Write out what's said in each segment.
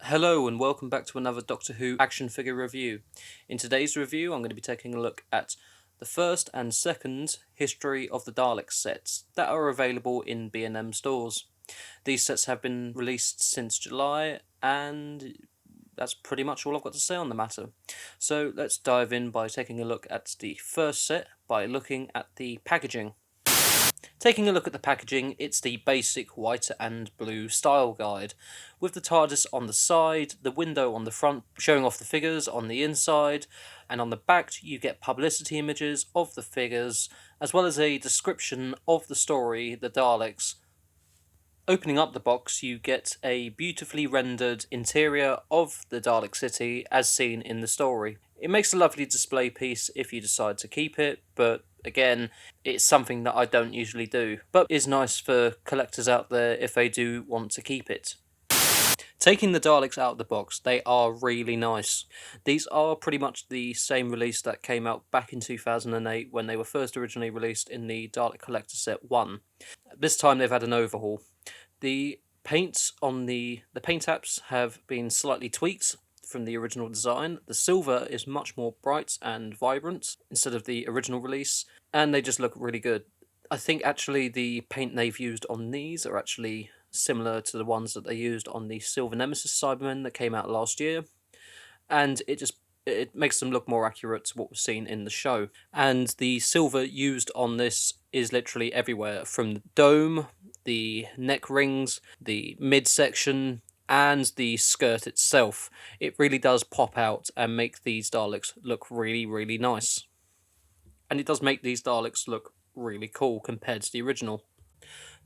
Hello and welcome back to another Doctor Who action figure review. In today's review I'm going to be taking a look at the first and second History of the Daleks sets that are available in B&M stores. These sets have been released since July and that's pretty much all I've got to say on the matter. So let's dive in by taking a look at the first set by looking at the packaging. Taking a look at the packaging, it's the basic white and blue style guide, with the TARDIS on the side, the window on the front showing off the figures on the inside, and on the back you get publicity images of the figures, as well as a description of the story, the Daleks. Opening up the box, you get a beautifully rendered interior of the Dalek city as seen in the story. It makes a lovely display piece if you decide to keep it, but again, it's something that I don't usually do, but is nice for collectors out there if they do want to keep it. Taking the Daleks out of the box, they are really nice. These are pretty much the same release that came out back in 2008 when they were first originally released in the Dalek Collector Set 1. This time they've had an overhaul. The paints on the paint apps have been slightly tweaked from the original design. The silver is much more bright and vibrant instead of the original release, and they just look really good. I think actually the paint they've used on these are actually similar to the ones that they used on the Silver Nemesis Cybermen that came out last year, and it makes them look more accurate to what was seen in the show. And the silver used on this is literally everywhere, from the dome, the neck rings, the midsection, and the skirt itself. It really does pop out and make these Daleks look really, really nice. And it does make these Daleks look really cool compared to the original.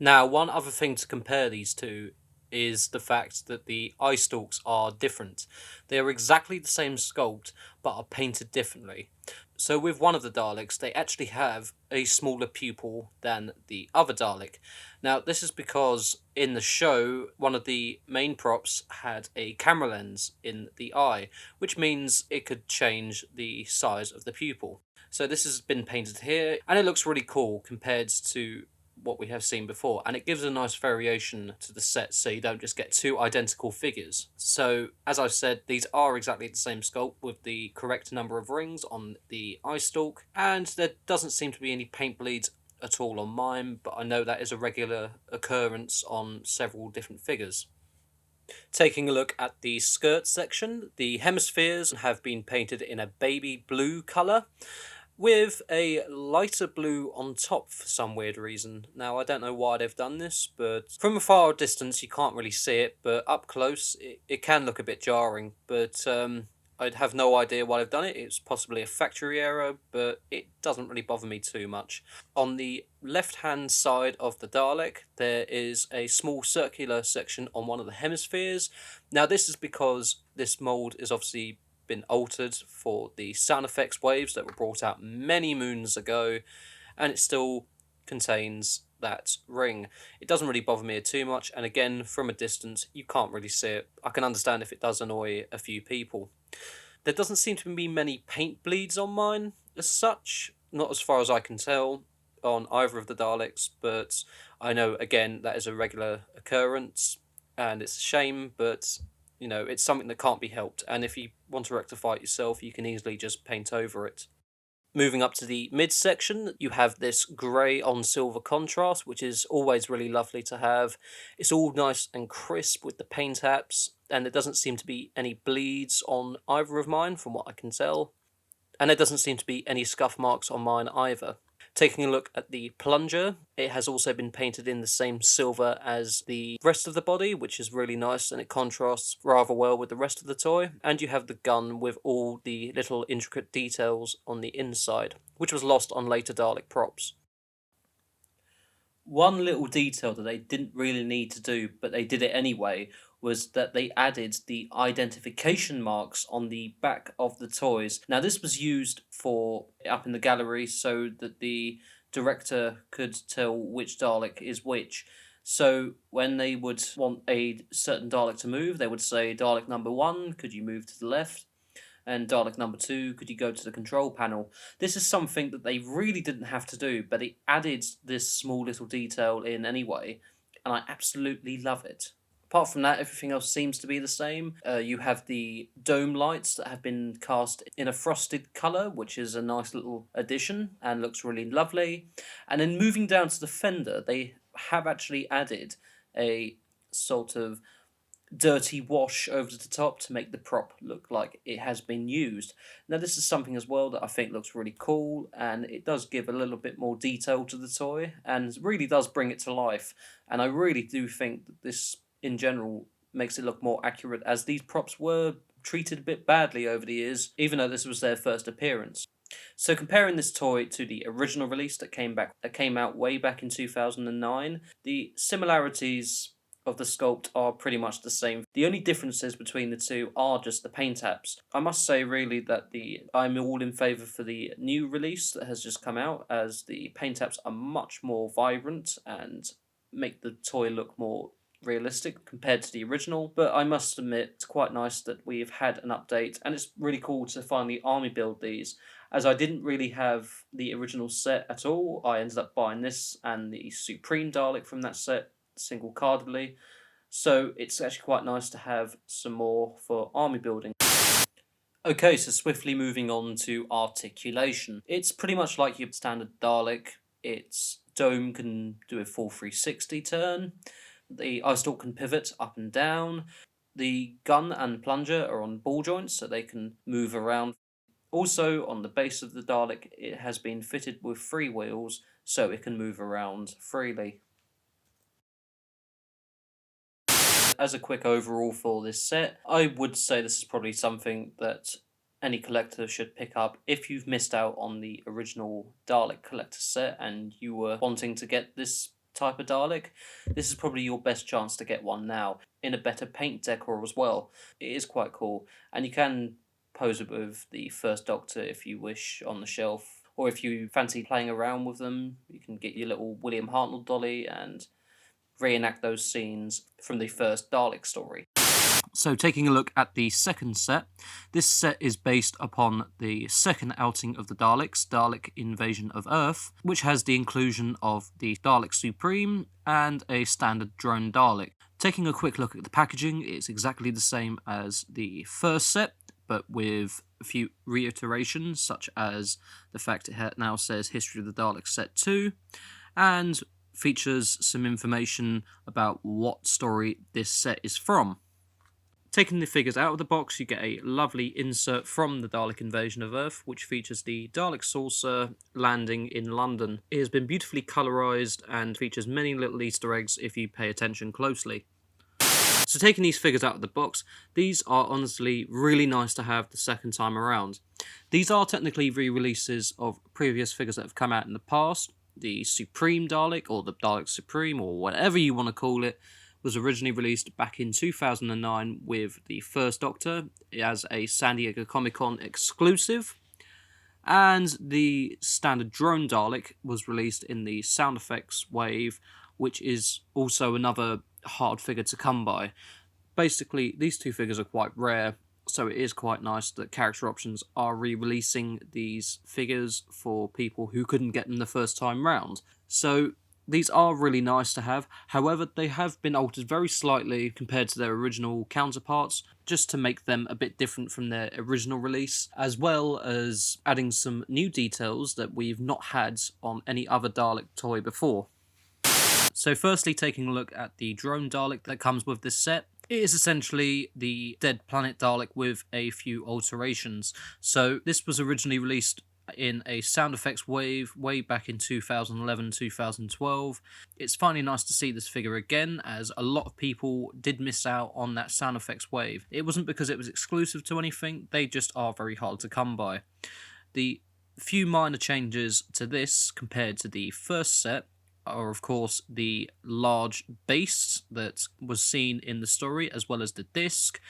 Now, one other thing to compare these two is the fact that the eye stalks are different. They are exactly the same sculpt, but are painted differently. So with one of the Daleks, they actually have a smaller pupil than the other Dalek. Now, this is because in the show, one of the main props had a camera lens in the eye, which means it could change the size of the pupil. So this has been painted here, and it looks really cool compared to what we have seen before, and it gives a nice variation to the set so you don't just get two identical figures. So as I've said, these are exactly the same sculpt with the correct number of rings on the eye stalk, and there doesn't seem to be any paint bleeds at all on mine, but I know that is a regular occurrence on several different figures. Taking a look at the skirt section, the hemispheres have been painted in a baby blue colour, with a lighter blue on top for some weird reason. Now, I don't know why they've done this, but from a far distance you can't really see it, but up close it can look a bit jarring, but I'd have no idea why they've done it. It's possibly a factory error, but it doesn't really bother me too much. On the left-hand side of the Dalek, there is a small circular section on one of the hemispheres. Now, this is because this mould is obviously been altered for the sound effects waves that were brought out many moons ago, and it still contains that ring. It doesn't really bother me too much, and again, from a distance, you can't really see it. I can understand if it does annoy a few people. There doesn't seem to be many paint bleeds on mine as such, not as far as I can tell on either of the Daleks, but I know again that is a regular occurrence and it's a shame, but it's something that can't be helped, and if you want to rectify it yourself, you can easily just paint over it. Moving up to the midsection, you have this grey on silver contrast, which is always really lovely to have. It's all nice and crisp with the paint apps, and there doesn't seem to be any bleeds on either of mine, from what I can tell. And there doesn't seem to be any scuff marks on mine either. Taking a look at the plunger, it has also been painted in the same silver as the rest of the body, which is really nice, and it contrasts rather well with the rest of the toy. And you have the gun with all the little intricate details on the inside, which was lost on later Dalek props. One little detail that they didn't really need to do, but they did it anyway, was that they added the identification marks on the back of the toys. Now, this was used for up in the gallery so that the director could tell which Dalek is which. So when they would want a certain Dalek to move, they would say, Dalek number 1, could you move to the left? And Dalek number 2, could you go to the control panel? This is something that they really didn't have to do, but it added this small little detail in anyway, and I absolutely love it. Apart from that, everything else seems to be the same. You have the dome lights that have been cast in a frosted colour, which is a nice little addition and looks really lovely. And then moving down to the fender, they have actually added a sort of dirty wash over the top to make the prop look like it has been used. Now, this is something as well that I think looks really cool, and it does give a little bit more detail to the toy and really does bring it to life. And I really do think that this, in general, makes it look more accurate, as these props were treated a bit badly over the years, even though this was their first appearance. So comparing this toy to the original release that came out way back in 2009, the similarities of the sculpt are pretty much the same. The only differences between the two are just the paint apps. I must say really that I'm all in favour for the new release that has just come out, as the paint apps are much more vibrant and make the toy look more realistic compared to the original. But I must admit, it's quite nice that we've had an update, and it's really cool to finally army build these, as I didn't really have the original set at all. I ended up buying this and the Supreme Dalek from that set single-cardedly, so it's actually quite nice to have some more for army building. Okay, so swiftly moving on to articulation. It's pretty much like your standard Dalek. Its dome can do a full 360 turn. The eye stalk can pivot up and down. The gun and plunger are on ball joints, so they can move around. Also, on the base of the Dalek, it has been fitted with 3 wheels, so it can move around freely. As a quick overall for this set, I would say this is probably something that any collector should pick up if you've missed out on the original Dalek collector set and you were wanting to get this type of Dalek. This is probably your best chance to get one now, in a better paint decor as well. It is quite cool, and you can pose it with the First Doctor if you wish on the shelf, or if you fancy playing around with them, you can get your little William Hartnell dolly and reenact those scenes from the first Dalek story. So taking a look at the second set, this set is based upon the second outing of the Daleks, Dalek Invasion of Earth, which has the inclusion of the Dalek Supreme and a standard drone Dalek. Taking a quick look at the packaging, it's exactly the same as the first set, but with a few reiterations, such as the fact it now says History of the Daleks Set 2, and features some information about what story this set is from. Taking the figures out of the box, you get a lovely insert from the Dalek Invasion of Earth, which features the Dalek saucer landing in London. It has been beautifully colorised and features many little Easter eggs if you pay attention closely. So taking these figures out of the box, these are honestly really nice to have the second time around. These are technically re-releases of previous figures that have come out in the past. The Supreme Dalek, or the Dalek Supreme, or whatever you want to call it, was originally released back in 2009 with the First Doctor as a San Diego Comic-Con exclusive. And the standard drone Dalek was released in the sound effects wave, which is also another hard figure to come by. Basically, these two figures are quite rare, so it is quite nice that Character Options are re-releasing these figures for people who couldn't get them the first time round. So these are really nice to have. However, they have been altered very slightly compared to their original counterparts, just to make them a bit different from their original release, as well as adding some new details that we've not had on any other Dalek toy before. So firstly, taking a look at the drone Dalek that comes with this set. It is essentially the Dead Planet Dalek with a few alterations. So this was originally released in a sound effects wave way back in 2011-2012. It's finally nice to see this figure again, as a lot of people did miss out on that sound effects wave. It wasn't because it was exclusive to anything, they just are very hard to come by. The few minor changes to this compared to the first set are, of course, the large base that was seen in the story, as well as the disc.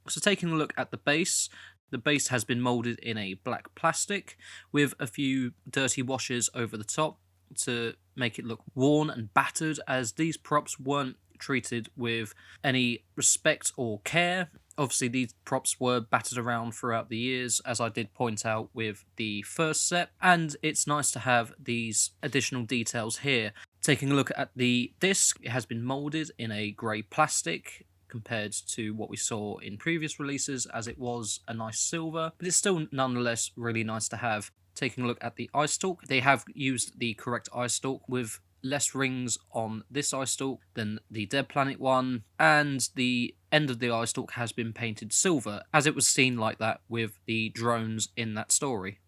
So taking a look at the base has been moulded in a black plastic with a few dirty washes over the top to make it look worn and battered, as these props weren't treated with any respect or care. Obviously, these props were battered around throughout the years, as I did point out with the first set, and it's nice to have these additional details here. Taking a look at the disc, it has been moulded in a grey plastic compared to what we saw in previous releases, as it was a nice silver, but it's still nonetheless really nice to have. Taking a look at the eye stalk, they have used the correct eye stalk with less rings on this eye stalk than the Dead Planet one, and the end of the eye stalk has been painted silver, as it was seen like that with the drones in that story.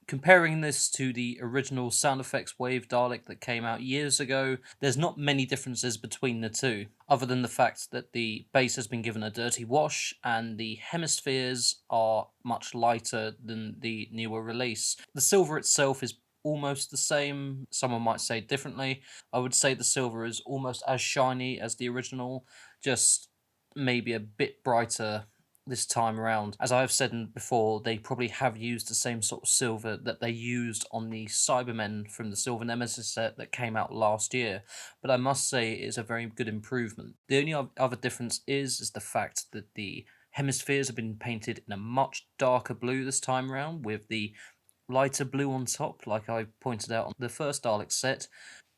Comparing this to the original sound effects wave Dalek that came out years ago, there's not many differences between the two, other than the fact that the base has been given a dirty wash and the hemispheres are much lighter than the newer release. The silver itself is almost the same. Someone might say differently. I would say the silver is almost as shiny as the original, just maybe a bit brighter this time around. As I've said before, they probably have used the same sort of silver that they used on the Cybermen from the Silver Nemesis set that came out last year, but I must say it is a very good improvement. The only other difference is the fact that the hemispheres have been painted in a much darker blue this time around, with the lighter blue on top, like I pointed out on the first Dalek set.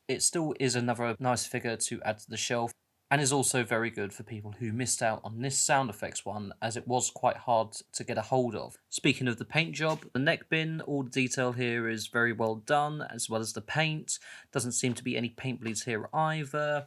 It still is another nice figure to add to the shelf, and is also very good for people who missed out on this sound effects one, as it was quite hard to get a hold of. Speaking of the paint job, the neck bin, all the detail here is very well done, as well as the paint. Doesn't seem to be any paint bleeds here either,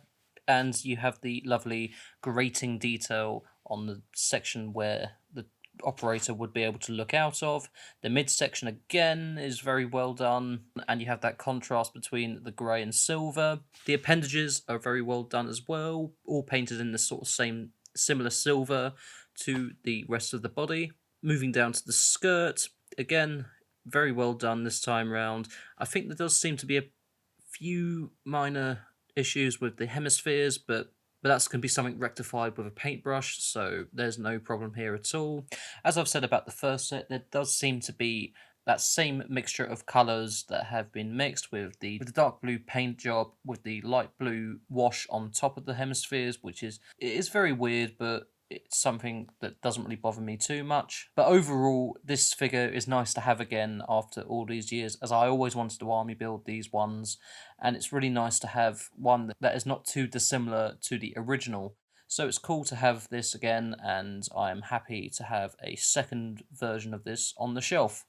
and you have the lovely grating detail on the section where the operator would be able to look out of. The midsection again is very well done, and you have that contrast between the grey and silver. The appendages are very well done as well, all painted in the sort of same similar silver to the rest of the body. Moving down to the skirt, again, very well done this time round. I think there does seem to be a few minor issues with the hemispheres, but that's going to be something rectified with a paintbrush, so there's no problem here at all. As I've said about the first set, there does seem to be that same mixture of colours that have been mixed with the dark blue paint job with the light blue wash on top of the hemispheres, which is very weird, but it's something that doesn't really bother me too much. But overall, this figure is nice to have again after all these years, as I always wanted to army build these ones, and it's really nice to have one that is not too dissimilar to the original. So it's cool to have this again, and I am happy to have a second version of this on the shelf.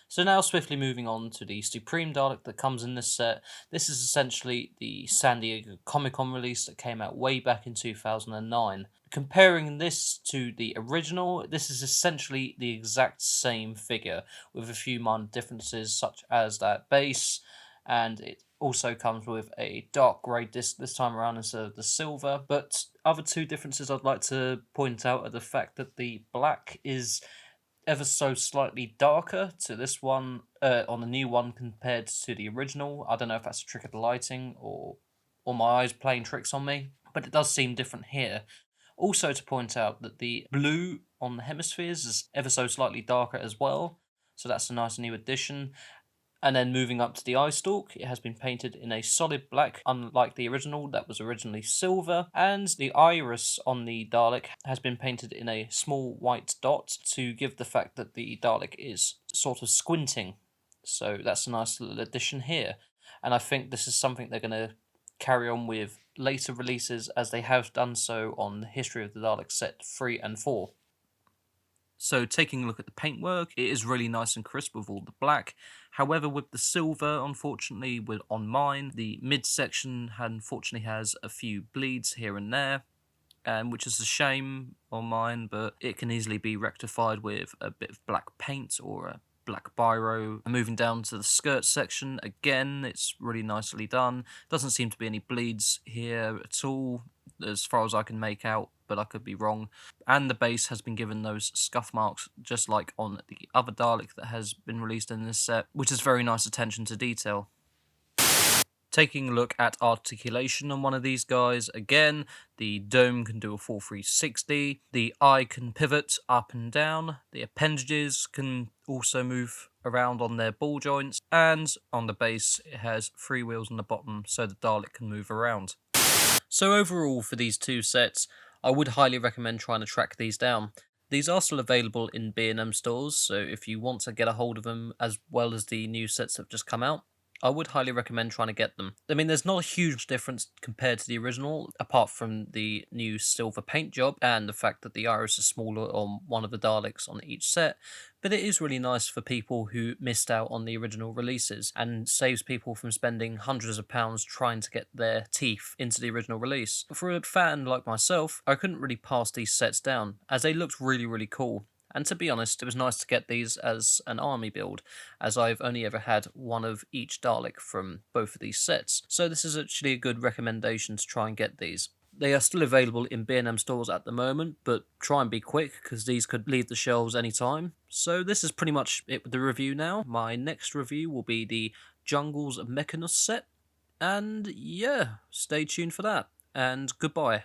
So now swiftly moving on to the Supreme Dalek that comes in this set. This is essentially the San Diego Comic-Con release that came out way back in 2009. Comparing this to the original, this is essentially the exact same figure, with a few minor differences such as that base, and it also comes with a dark grey disc this time around instead of the silver. But other two differences I'd like to point out are the fact that the black is ever so slightly darker to this one, on the new one compared to the original. I don't know if that's a trick of the lighting or my eyes playing tricks on me, but it does seem different here. Also to point out that the blue on the hemispheres is ever so slightly darker as well, so that's a nice new addition. And then moving up to the eye stalk, it has been painted in a solid black, unlike the original that was originally silver. And the iris on the Dalek has been painted in a small white dot to give the fact that the Dalek is sort of squinting. So that's a nice little addition here. And I think this is something they're going to carry on with later releases, as they have done so on the History of the Daleks set 3 and 4. So taking a look at the paintwork, it is really nice and crisp with all the black. However, with the silver, unfortunately, on mine, the midsection unfortunately has a few bleeds here and there, which is a shame on mine, but it can easily be rectified with a bit of black paint or a black biro. Moving down to the skirt section, again, it's really nicely done. Doesn't seem to be any bleeds here at all, as far as I can make out, but I could be wrong. And the base has been given those scuff marks, just like on the other Dalek that has been released in this set, which is very nice attention to detail. Taking a look at articulation on one of these guys, again, the dome can do a full 360, the eye can pivot up and down, the appendages can also move around on their ball joints, and on the base it has 3 wheels on the bottom so the Dalek can move around. So overall for these two sets, I would highly recommend trying to track these down. These are still available in B&M stores, so if you want to get a hold of them as well as the new sets that have just come out, I would highly recommend trying to get them. I mean, there's not a huge difference compared to the original, apart from the new silver paint job and the fact that the iris is smaller on one of the Daleks on each set, but it is really nice for people who missed out on the original releases and saves people from spending hundreds of pounds trying to get their teeth into the original release. For a fan like myself, I couldn't really pass these sets down, as they looked really, really cool. And to be honest, it was nice to get these as an army build, as I've only ever had one of each Dalek from both of these sets. So this is actually a good recommendation to try and get these. They are still available in B&M stores at the moment, but try and be quick because these could leave the shelves anytime. So this is pretty much it with the review now. My next review will be the Jungles of Mechanus set. And yeah, stay tuned for that. And goodbye.